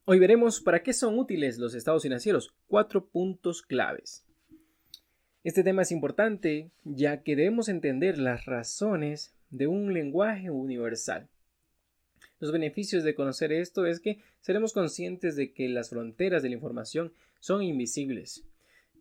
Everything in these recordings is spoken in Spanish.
Hoy veremos para qué son útiles los estados financieros, 4 puntos claves. Este tema es importante ya que debemos entender las razones de un lenguaje universal. Los beneficios de conocer esto es que seremos conscientes de que las fronteras de la información son invisibles,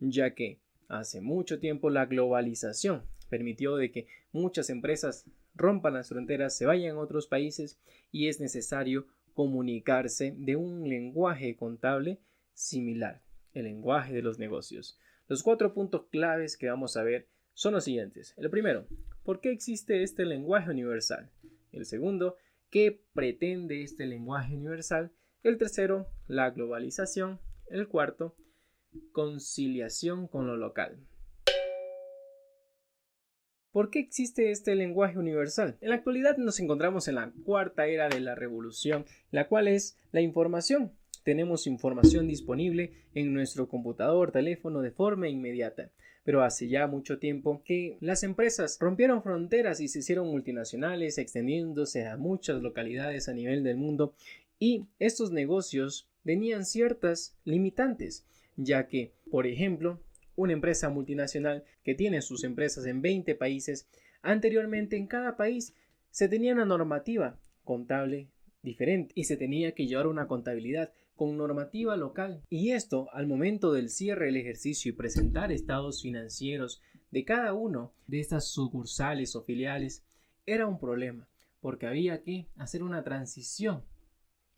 ya que hace mucho tiempo la globalización permitió de que muchas empresas rompan las fronteras, se vayan a otros países y es necesario comunicarse de un lenguaje contable similar, el lenguaje de los negocios. Los 4 puntos claves que vamos a ver son los siguientes. El primero, ¿por qué existe este lenguaje universal? El segundo, ¿qué pretende este lenguaje universal? El tercero, la globalización. El cuarto, conciliación con lo local. ¿Por qué existe este lenguaje universal? En la actualidad nos encontramos en la cuarta era de la revolución, la cual es la información. Tenemos información disponible en nuestro computador, teléfono de forma inmediata. Pero hace ya mucho tiempo que las empresas rompieron fronteras y se hicieron multinacionales, extendiéndose a muchas localidades a nivel del mundo. Y estos negocios tenían ciertas limitantes, ya que, por ejemplo, una empresa multinacional que tiene sus empresas en 20 países, anteriormente en cada país se tenía una normativa contable diferente y se tenía que llevar una contabilidad con normativa local. Y esto, al momento del cierre del ejercicio y presentar estados financieros de cada uno de estas sucursales o filiales, era un problema, porque había que hacer una transición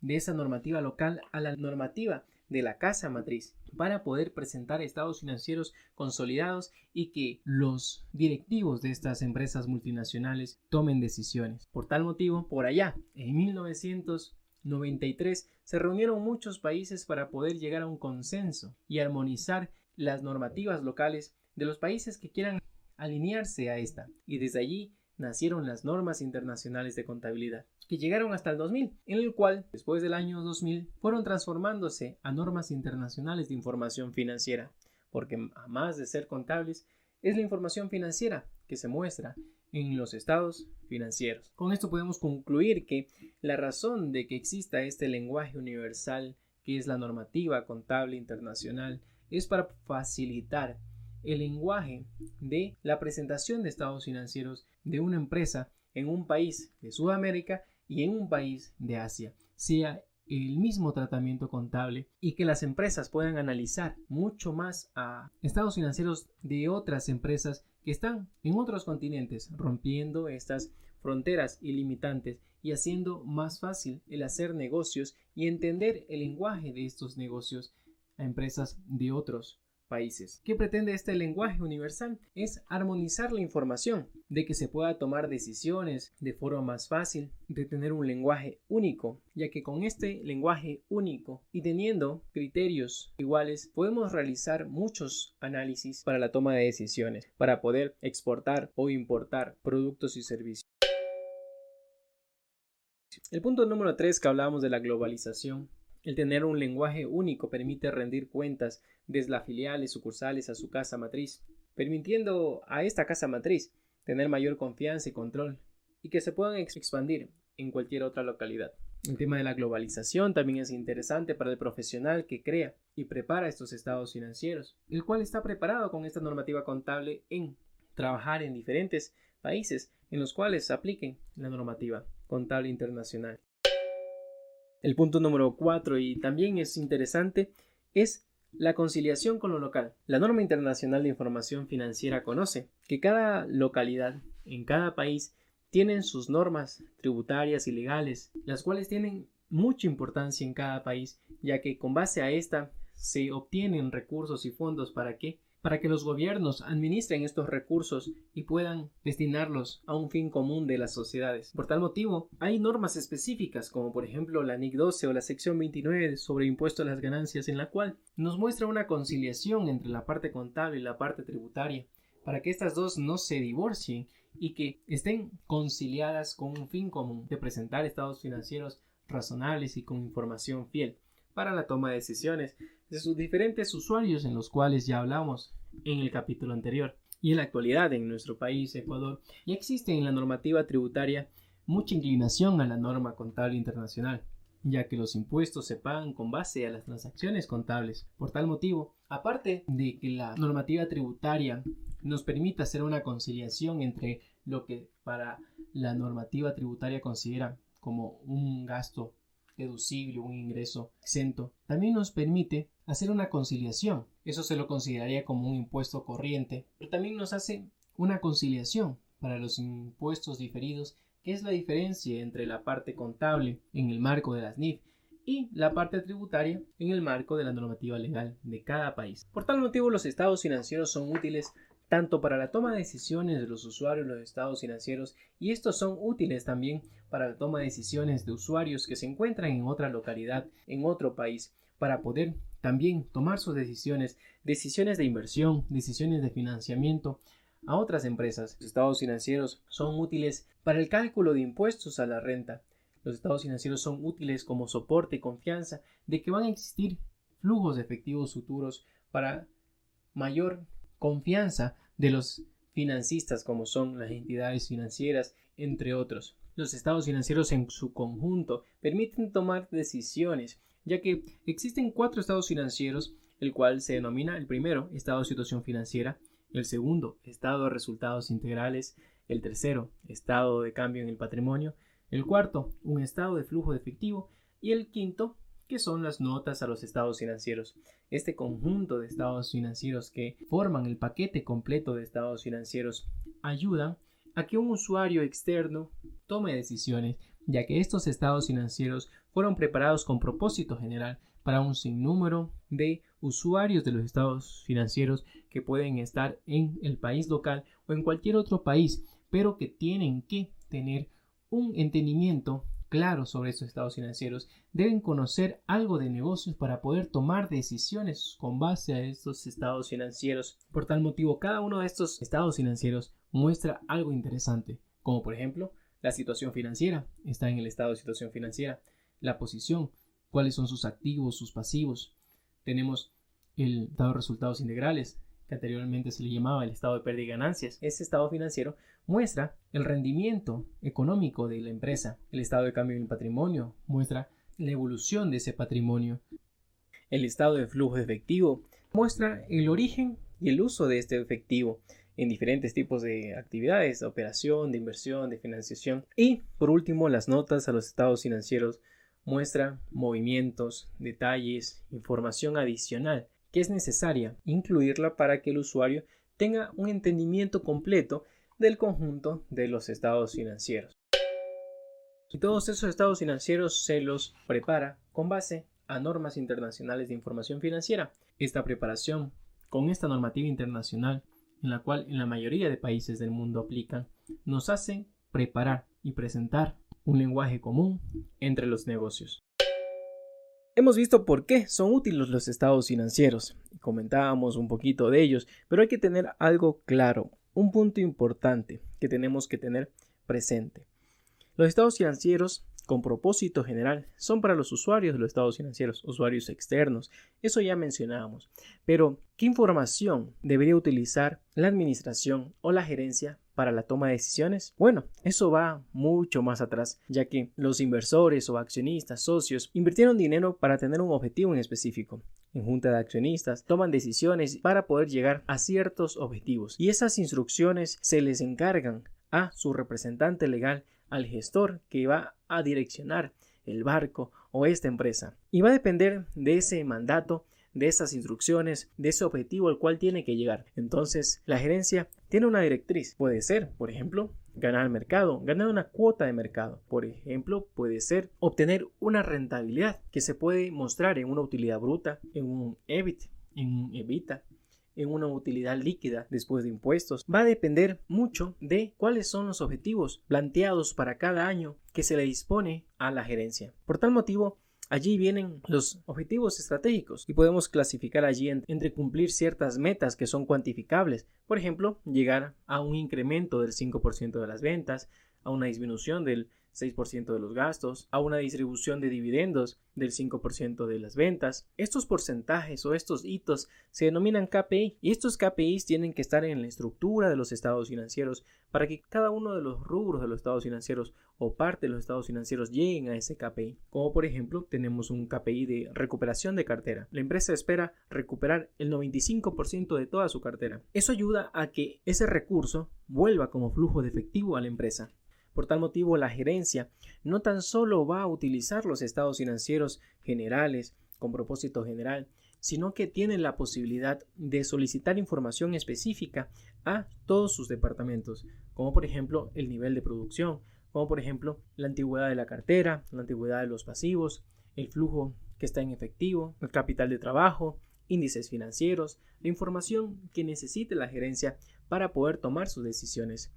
de esa normativa local a la normativa de la casa matriz para poder presentar estados financieros consolidados y que los directivos de estas empresas multinacionales tomen decisiones. Por tal motivo, por allá, en 1993, se reunieron muchos países para poder llegar a un consenso y armonizar las normativas locales de los países que quieran alinearse a esta. Y desde allí nacieron las normas internacionales de contabilidad, que llegaron hasta el 2000, en el cual, después del año 2000, fueron transformándose a normas internacionales de información financiera, porque además de ser contables, es la información financiera que se muestra en los estados financieros. Con esto podemos concluir que la razón de que exista este lenguaje universal, que es la normativa contable internacional, es para facilitar el lenguaje de la presentación de estados financieros de una empresa en un país de Sudamérica y en un país de Asia, sea el mismo tratamiento contable y que las empresas puedan analizar mucho más a estados financieros de otras empresas que están en otros continentes, rompiendo estas fronteras ilimitantes y haciendo más fácil el hacer negocios y entender el lenguaje de estos negocios a empresas de otros países. ¿Qué pretende este lenguaje universal? Es armonizar la información, de que se pueda tomar decisiones de forma más fácil, de tener un lenguaje único, ya que con este lenguaje único y teniendo criterios iguales podemos realizar muchos análisis para la toma de decisiones, para poder exportar o importar productos y servicios. El punto número 3 que hablábamos de la globalización. El tener un lenguaje único permite rendir cuentas desde las filiales, sucursales a su casa matriz, permitiendo a esta casa matriz tener mayor confianza y control y que se puedan expandir en cualquier otra localidad. El tema de la globalización también es interesante para el profesional que crea y prepara estos estados financieros, el cual está preparado con esta normativa contable en trabajar en diferentes países en los cuales se apliquen la normativa contable internacional. El punto número 4, y también es interesante, es la conciliación con lo local. La norma internacional de información financiera conoce que cada localidad en cada país tienen sus normas tributarias y legales, las cuales tienen mucha importancia en cada país, ya que con base a esta se obtienen recursos y fondos para que los gobiernos administren estos recursos y puedan destinarlos a un fin común de las sociedades. Por tal motivo, hay normas específicas como por ejemplo la NIC 12 o la sección 29 sobre impuesto a las ganancias, en la cual nos muestra una conciliación entre la parte contable y la parte tributaria para que estas dos no se divorcien y que estén conciliadas con un fin común de presentar estados financieros razonables y con información fiel para la toma de decisiones de sus diferentes usuarios, en los cuales ya hablamos en el capítulo anterior. Y en la actualidad en nuestro país, Ecuador, ya existe en la normativa tributaria mucha inclinación a la norma contable internacional, ya que los impuestos se pagan con base a las transacciones contables. Por tal motivo, aparte de que la normativa tributaria nos permite hacer una conciliación entre lo que para la normativa tributaria considera como un gasto deducible, un ingreso exento, también nos permite hacer una conciliación. Eso se lo consideraría como un impuesto corriente, pero también nos hace una conciliación para los impuestos diferidos, que es la diferencia entre la parte contable en el marco de las NIF y la parte tributaria en el marco de la normativa legal de cada país. Por tal motivo, los estados financieros son útiles tanto para la toma de decisiones de los usuarios de los estados financieros, y estos son útiles también para la toma de decisiones de usuarios que se encuentran en otra localidad, en otro país, para poder también tomar sus decisiones de inversión, decisiones de financiamiento a otras empresas. Los estados financieros son útiles para el cálculo de impuestos a la renta. Los estados financieros son útiles como soporte y confianza de que van a existir flujos de efectivos futuros para mayor confianza de los financistas, como son las entidades financieras, entre otros. Los estados financieros en su conjunto permiten tomar decisiones, ya que existen 4 estados financieros, el cual se denomina el primero, estado de situación financiera; el segundo, estado de resultados integrales; el tercero, estado de cambio en el patrimonio; el cuarto, un estado de flujo de efectivo; y el quinto, que son las notas a los estados financieros. Este conjunto de estados financieros que forman el paquete completo de estados financieros ayudan a que un usuario externo tome decisiones, ya que estos estados financieros fueron preparados con propósito general para un sinnúmero de usuarios de los estados financieros que pueden estar en el país local o en cualquier otro país, pero que tienen que tener un entendimiento claro sobre estos estados financieros. Deben conocer algo de negocios para poder tomar decisiones con base a estos estados financieros. Por tal motivo, cada uno de estos estados financieros muestra algo interesante, como por ejemplo la situación financiera está en el estado de situación financiera, la posición, cuáles son sus activos, sus pasivos. Tenemos el estado de resultados integrales, que anteriormente se le llamaba el estado de pérdida y ganancias. Este estado financiero muestra el rendimiento económico de la empresa. El estado de cambio en el patrimonio muestra la evolución de ese patrimonio. El estado de flujo de efectivo muestra el origen y el uso de este efectivo en diferentes tipos de actividades, de operación, de inversión, de financiación. Y por último, las notas a los estados financieros muestra movimientos, detalles, información adicional que es necesaria incluirla para que el usuario tenga un entendimiento completo del conjunto de los estados financieros. Y todos esos estados financieros se los prepara con base a normas internacionales de información financiera. Esta preparación con esta normativa internacional, en la cual en la mayoría de países del mundo aplican, nos hace preparar y presentar un lenguaje común entre los negocios. Hemos visto por qué son útiles los estados financieros y comentábamos un poquito de ellos, pero hay que tener algo claro, un punto importante que tenemos que tener presente. Los estados financieros con propósito general son para los usuarios de los estados financieros, usuarios externos, eso ya mencionábamos. Pero, ¿qué información debería utilizar la administración o la gerencia para la toma de decisiones? Bueno, eso va mucho más atrás, ya que los inversores o accionistas, socios, invirtieron dinero para tener un objetivo en específico. En junta de accionistas toman decisiones para poder llegar a ciertos objetivos y esas instrucciones se les encargan a su representante legal, al gestor que va a direccionar el barco o esta empresa. Y va a depender de ese mandato, de esas instrucciones, de ese objetivo al cual tiene que llegar. Entonces, la gerencia tiene una directriz. Puede ser, por ejemplo, ganar mercado, ganar una cuota de mercado. Por ejemplo, puede ser obtener una rentabilidad que se puede mostrar en una utilidad bruta, en un EBIT, en un EBITDA, en una utilidad líquida después de impuestos. Va a depender mucho de cuáles son los objetivos planteados para cada año que se le dispone a la gerencia. Por tal motivo, allí vienen los objetivos estratégicos y podemos clasificar allí entre cumplir ciertas metas que son cuantificables. Por ejemplo, llegar a un incremento del 5% de las ventas, a una disminución del 6% de los gastos, a una distribución de dividendos del 5% de las ventas. Estos porcentajes o estos hitos se denominan KPI y estos KPIs tienen que estar en la estructura de los estados financieros para que cada uno de los rubros de los estados financieros o parte de los estados financieros lleguen a ese KPI. Como por ejemplo, tenemos un KPI de recuperación de cartera. La empresa espera recuperar el 95% de toda su cartera. Eso ayuda a que ese recurso vuelva como flujo de efectivo a la empresa. Por tal motivo, la gerencia no tan solo va a utilizar los estados financieros generales con propósito general, sino que tiene la posibilidad de solicitar información específica a todos sus departamentos, como por ejemplo el nivel de producción, como por ejemplo la antigüedad de la cartera, la antigüedad de los pasivos, el flujo que está en efectivo, el capital de trabajo, índices financieros, la información que necesite la gerencia para poder tomar sus decisiones.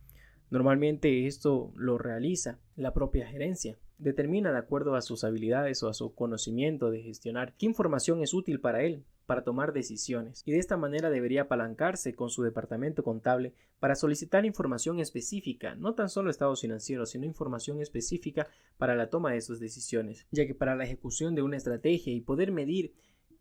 Normalmente esto lo realiza la propia gerencia. Determina de acuerdo a sus habilidades o a su conocimiento de gestionar qué información es útil para él para tomar decisiones, y de esta manera debería apalancarse con su departamento contable para solicitar información específica, no tan solo estados financieros, sino información específica para la toma de sus decisiones, ya que para la ejecución de una estrategia y poder medir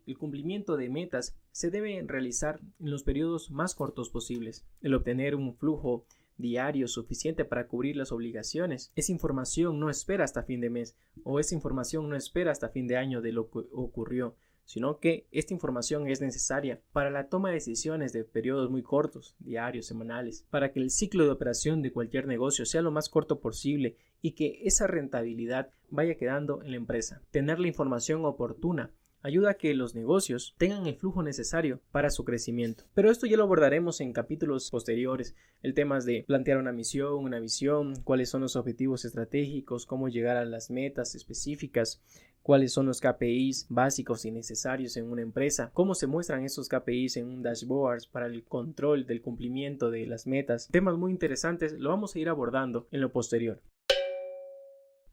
el cumplimiento de metas se debe realizar en los periodos más cortos posibles. El obtener un flujo diario suficiente para cubrir las obligaciones. Esa información no espera hasta fin de mes o esa información no espera hasta fin de año de lo que ocurrió, sino que esta información es necesaria para la toma de decisiones de periodos muy cortos, diarios, semanales, para que el ciclo de operación de cualquier negocio sea lo más corto posible y que esa rentabilidad vaya quedando en la empresa. Tener la información oportuna ayuda a que los negocios tengan el flujo necesario para su crecimiento. Pero esto ya lo abordaremos en capítulos posteriores. El tema es de plantear una misión, una visión, cuáles son los objetivos estratégicos, cómo llegar a las metas específicas, cuáles son los KPIs básicos y necesarios en una empresa, cómo se muestran esos KPIs en un dashboard para el control del cumplimiento de las metas. Temas muy interesantes, lo vamos a ir abordando en lo posterior.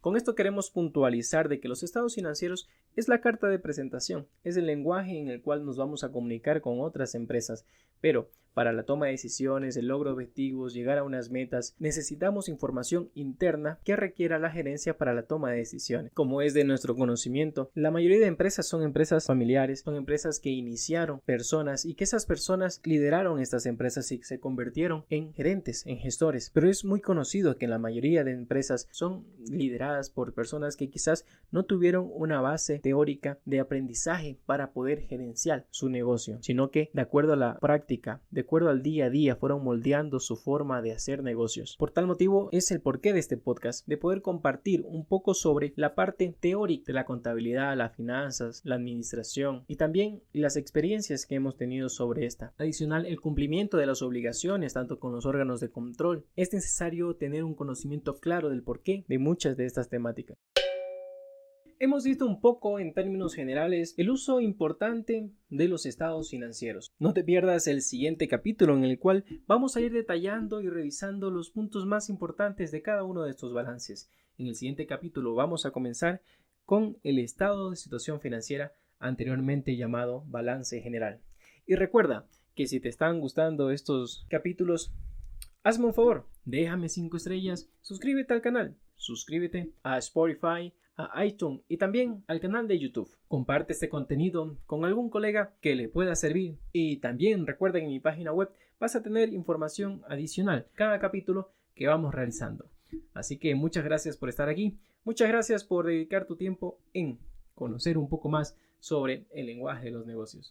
Con esto queremos puntualizar de que los estados financieros es la carta de presentación, es el lenguaje en el cual nos vamos a comunicar con otras empresas, pero para la toma de decisiones, el logro de objetivos, llegar a unas metas, necesitamos información interna que requiera la gerencia para la toma de decisiones. Como es de nuestro conocimiento, la mayoría de empresas son empresas familiares, son empresas que iniciaron personas y que esas personas lideraron estas empresas y se convirtieron en gerentes, en gestores. Pero es muy conocido que la mayoría de empresas son lideradas por personas que quizás no tuvieron una base teórica de aprendizaje para poder gerenciar su negocio, sino que de acuerdo a la práctica, de acuerdo al día a día, fueron moldeando su forma de hacer negocios. Por tal motivo es el porqué de este podcast, de poder compartir un poco sobre la parte teórica de la contabilidad, las finanzas, la administración y también las experiencias que hemos tenido sobre esta. Adicional, el cumplimiento de las obligaciones tanto con los órganos de control. Es necesario tener un conocimiento claro del porqué de muchas de estas temáticas. Hemos visto un poco en términos generales el uso importante de los estados financieros. No te pierdas el siguiente capítulo en el cual vamos a ir detallando y revisando los puntos más importantes de cada uno de estos balances. En el siguiente capítulo vamos a comenzar con el estado de situación financiera, anteriormente llamado balance general. Y recuerda que si te están gustando estos capítulos, hazme un favor, déjame 5 estrellas, suscríbete al canal, suscríbete a Spotify, a iTunes y también al canal de YouTube. Comparte este contenido con algún colega que le pueda servir y también recuerda que en mi página web vas a tener información adicional cada capítulo que vamos realizando. Así que muchas gracias por estar aquí, muchas gracias por dedicar tu tiempo en conocer un poco más sobre el lenguaje de los negocios.